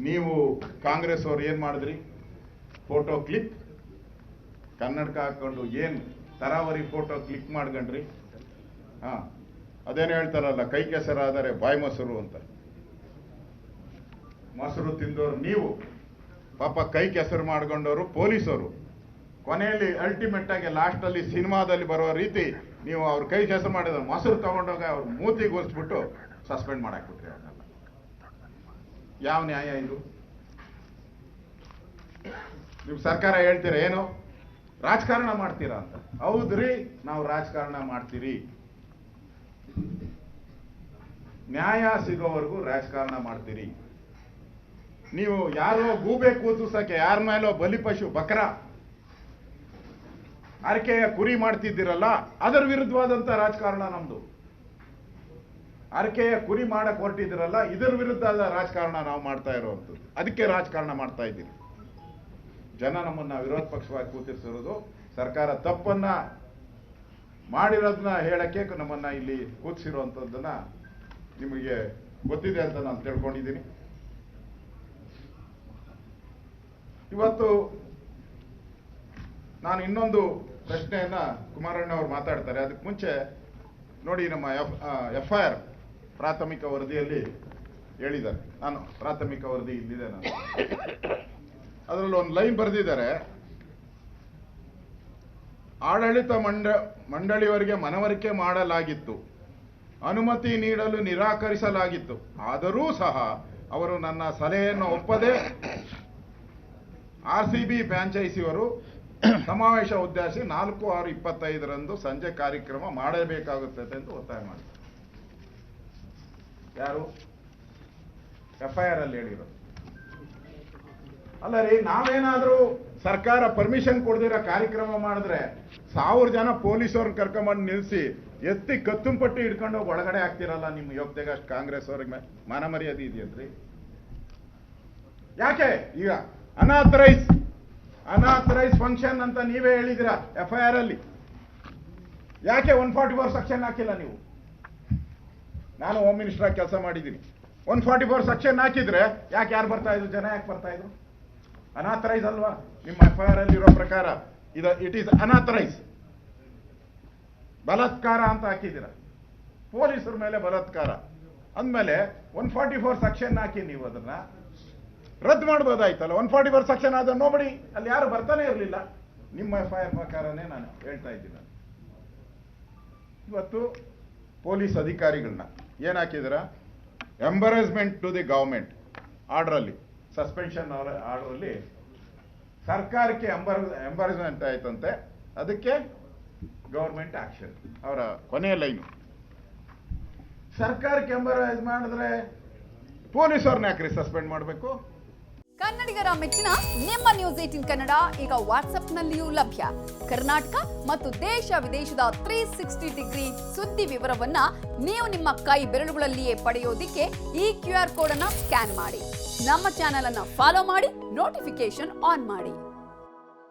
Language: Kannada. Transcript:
ನೀವು ಕಾಂಗ್ರೆಸ್ ಅವ್ರು ಏನು ಮಾಡಿದ್ರಿ? ಫೋಟೋ ಕ್ಲಿಕ್ ಕನ್ನಡಕ ಹಾಕೊಂಡು ಏನು ತರಾವರಿ ಫೋಟೋ ಕ್ಲಿಕ್ ಮಾಡ್ಕೊಂಡ್ರಿ. ಅದೇನು ಹೇಳ್ತಾರಲ್ಲ, ಕೈ ಕೆಸರಾದರೆ ಬಾಯಿ ಮೊಸರು ಅಂತ. ಮೊಸರು ತಿಂದವರು ನೀವು, ಪಾಪ ಕೈ ಕೆಸರು ಮಾಡ್ಕೊಂಡವರು ಪೊಲೀಸರು. ಕೊನೆಯಲ್ಲಿ ಅಲ್ಟಿಮೇಟ್ ಆಗಿ ಲಾಸ್ಟಲ್ಲಿ ಸಿನಿಮಾದಲ್ಲಿ ಬರೋ ರೀತಿ ನೀವು ಅವ್ರ ಕೈ ಕೆಸರು ಮಾಡಿದ್ರು, ಮೊಸರು ತಗೊಂಡೋಗ ಅವ್ರ ಮೂತಿಗೆ ಒರೆಸ್ಬಿಟ್ಟು ಸಸ್ಪೆಂಡ್ ಮಾಡಾಕ್ಬಿಟ್ರಿ. ಅವನ್ನೆಲ್ಲ ಯಾವ ನ್ಯಾಯ ಇದು? ನೀವು ಸರ್ಕಾರ ಹೇಳ್ತೀರಾ ಏನು ರಾಜಕಾರಣ ಮಾಡ್ತೀರಾ ಅಂತ. ಹೌದ್ರಿ, ನಾವು ರಾಜಕಾರಣ ಮಾಡ್ತೀರಿ. ನ್ಯಾಯ ಸಿಗೋವರೆಗೂ ರಾಜಕಾರಣ ಮಾಡ್ತೀರಿ. ನೀವು ಯಾರೋ ಗೂಬೆ ಕೂತಿಸಕ್ಕೆ ಯಾರ ಮೇಲೋ ಬಲಿಪಶು ಬಕ್ರ ಆರ್ಕೆಯ ಕುರಿ ಮಾಡ್ತಿದ್ದೀರಲ್ಲ, ಅದರ ವಿರುದ್ಧವಾದಂತ ರಾಜಕಾರಣ ನಮ್ದು. ಆರ್ಕೆಯ ಕುರಿ ಮಾಡಕ್ ಹೊರಟಿದ್ದೀರಲ್ಲ, ಇದರ ವಿರುದ್ಧದ ರಾಜಕಾರಣ ನಾವು ಮಾಡ್ತಾ ಇರುವಂಥದ್ದು. ಅದಕ್ಕೆ ರಾಜಕಾರಣ ಮಾಡ್ತಾ ಇದ್ದೀರಿ. ಜನ ನಮ್ಮನ್ನ ವಿರೋಧ ಪಕ್ಷವಾಗಿ ಕೂತಿಸಿರೋದು, ಸರ್ಕಾರ ತಪ್ಪನ್ನ ಮಾಡಿರೋದನ್ನ ಹೇಳಕ್ಕೆ ನಮ್ಮನ್ನ ಇಲ್ಲಿ ಕೂತಿಸಿರುವಂಥದ್ದನ್ನ ನಿಮಗೆ ಗೊತ್ತಿದೆ ಅಂತ ನಾನು ತಿಳ್ಕೊಂಡಿದ್ದೀನಿ. ಇವತ್ತು ನಾನು ಇನ್ನೊಂದು ಪ್ರಶ್ನೆಯನ್ನ ಕುಮಾರಣ್ಣ ಅವರು ಮಾತಾಡ್ತಾರೆ. ಅದಕ್ಕೆ ಮುಂಚೆ ನೋಡಿ, ನಮ್ಮ FIR ಪ್ರಾಥಮಿಕ ವರದಿಯಲ್ಲಿ ಹೇಳಿದ್ದಾರೆ. ನಾನು ಪ್ರಾಥಮಿಕ ವರದಿ ಇಲ್ಲಿದೆ, ನಾನು ಅದರಲ್ಲಿ ಒಂದು ಲೈನ್ ಬರೆದಿದ್ದಾರೆ. ಆಡಳಿತ ಮಂಡಳಿಯವರಿಗೆ ಮನವರಿಕೆ ಮಾಡಲಾಗಿತ್ತು, ಅನುಮತಿ ನೀಡಲು ನಿರಾಕರಿಸಲಾಗಿತ್ತು. ಆದರೂ ಸಹ ಅವರು ನನ್ನ ಸಲಹೆಯನ್ನು ಒಪ್ಪದೆ RCB ಫ್ರಾಂಚೈಸಿಯವರು ಸಮಾವೇಶ ಉದ್ದೇಶಿಸಿ 4/6/25 ಸಂಜೆ ಕಾರ್ಯಕ್ರಮ ಮಾಡಬೇಕಾಗುತ್ತದೆ ಎಂದು ಒತ್ತಾಯ ಮಾಡಿದರು. ಯಾರು? FIR ಅಲ್ಲಿ ಹೇಳಿರೋದು. ಅಲ್ಲ ರೀ, ನಾವೇನಾದ್ರೂ ಸರ್ಕಾರ ಪರ್ಮಿಷನ್ ಕೊಡದಿರೋ ಕಾರ್ಯಕ್ರಮ ಮಾಡಿದ್ರೆ 1000 ಜನ ಪೊಲೀಸವ್ರನ್ನ ಕರ್ಕೊಂಬಂದು ನಿಲ್ಲಿಸಿ ಎತ್ತಿ ಕತ್ತುಂಪಟ್ಟಿ ಹಿಡ್ಕೊಂಡು ಹೋಗಿ ಒಳಗಡೆ ಹಾಕ್ತಿರಲ್ಲ. ನಿಮ್ಮ ಯೋಗ್ಯತೆಗೆ ಅಷ್ಟು ಕಾಂಗ್ರೆಸ್ ಅವ್ರಿಗೆ ಮಾನ ಮರ್ಯಾದೆ ಇದೆಯಂತ್ರಿ? ಯಾಕೆ ಈಗ ಅನಾಥರೈಸ್ ಫಂಕ್ಷನ್ ಅಂತ ನೀವೇ ಹೇಳಿದಿರಾ FIR ಅಲ್ಲಿ? ಯಾಕೆ 144 ಸೆಕ್ಷನ್ ಹಾಕಿಲ್ಲ ನೀವು? ನಾನು ಹೋಮ್ ಮಿನಿಸ್ಟರ್ ಆಗಿ ಕೆಲಸ ಮಾಡಿದ್ದೀನಿ. 144 ಸೆಕ್ಷನ್ ಹಾಕಿದ್ರೆ ಯಾಕೆ ಯಾರು ಬರ್ತಾ ಇದ್ರು? ಜನ ಯಾಕೆ ಬರ್ತಾ ಇದ್ರು? ಅನಾಥರೈಸ್ ಅಲ್ವಾ? ನಿಮ್ಮ FIR ಅಲ್ಲಿ ಇರೋ ಪ್ರಕಾರ ಇಟ್ ಈಸ್ ಅನಾಥರೈಸ್, ಬಲಾತ್ಕಾರ ಅಂತ ಹಾಕಿದ್ದೀರ. ಪೊಲೀಸರ ಮೇಲೆ ಬಲಾತ್ಕಾರ ಅಂದಮೇಲೆ 144 ಸೆಕ್ಷನ್ ಹಾಕಿ ನೀವು ಅದನ್ನ ರದ್ದು ಮಾಡ್ಬೋದಾಯ್ತಲ್ಲ. 144 ಸೆಕ್ಷನ್ ಆದ ನೋಬಡಿ ಅಲ್ಲಿ ಯಾರು ಬರ್ತಾನೆ ಇರಲಿಲ್ಲ. ನಿಮ್ಮ FIR ಪ್ರಕಾರನೇ ನಾನು ಹೇಳ್ತಾ ಇದ್ದೀನಿ. ಇವತ್ತು ಪೊಲೀಸ್ ಅಧಿಕಾರಿಗಳನ್ನ ಏನ್ ಹಾಕಿದಿರ? ಎಂಬರೇಸ್ಮೆಂಟ್ ಟು ದಿ ಗವರ್ಮೆಂಟ್ ಆರ್ಡರ್ ಅಲ್ಲಿ, ಸಸ್ಪೆನ್ಷನ್ ಆರ್ಡರ್ ಅಲ್ಲಿ ಸರ್ಕಾರಕ್ಕೆ ಎಂಬರೇಸ್ಮೆಂಟ್ ಆಯ್ತಂತೆ. ಅದಕ್ಕೆ ಗವರ್ಮೆಂಟ್ ಆಕ್ಷನ್. ಅವರ ಕೊನೆಯ ಲೈನು, ಸರ್ಕಾರಕ್ಕೆ ಎಂಬರೇಸ್ ಮಾಡಿದ್ರೆ ಪೊಲೀಸವ್ರನ್ನ ಯಾಕ್ರಿ ಸಸ್ಪೆಂಡ್ ಮಾಡಬೇಕು? ಕನ್ನಡಿಗರ ಮೆಚ್ಚಿನ ನಿಮ್ಮ ನ್ಯೂಸ್ 18 ಕನ್ನಡ ಈಗ ವಾಟ್ಸ್ಆಪ್ನಲ್ಲಿಯೂ ಲಭ್ಯ. ಕರ್ನಾಟಕ ಮತ್ತು ದೇಶ ವಿದೇಶದ 360 ಡಿಗ್ರಿ ಸುದ್ದಿ ವಿವರವನ್ನ ನೀವು ನಿಮ್ಮ ಕೈ ಬೆರಳುಗಳಲ್ಲಿಯೇ ಪಡೆಯೋದಿಕ್ಕೆ ಈ QR ಕೋಡ್ ಅನ್ನ ಸ್ಕ್ಯಾನ್ ಮಾಡಿ. ನಮ್ಮ ಚಾನೆಲ್ ಅನ್ನ ಫಾಲೋ ಮಾಡಿ, ನೋಟಿಫಿಕೇಶನ್ ಆನ್ ಮಾಡಿ.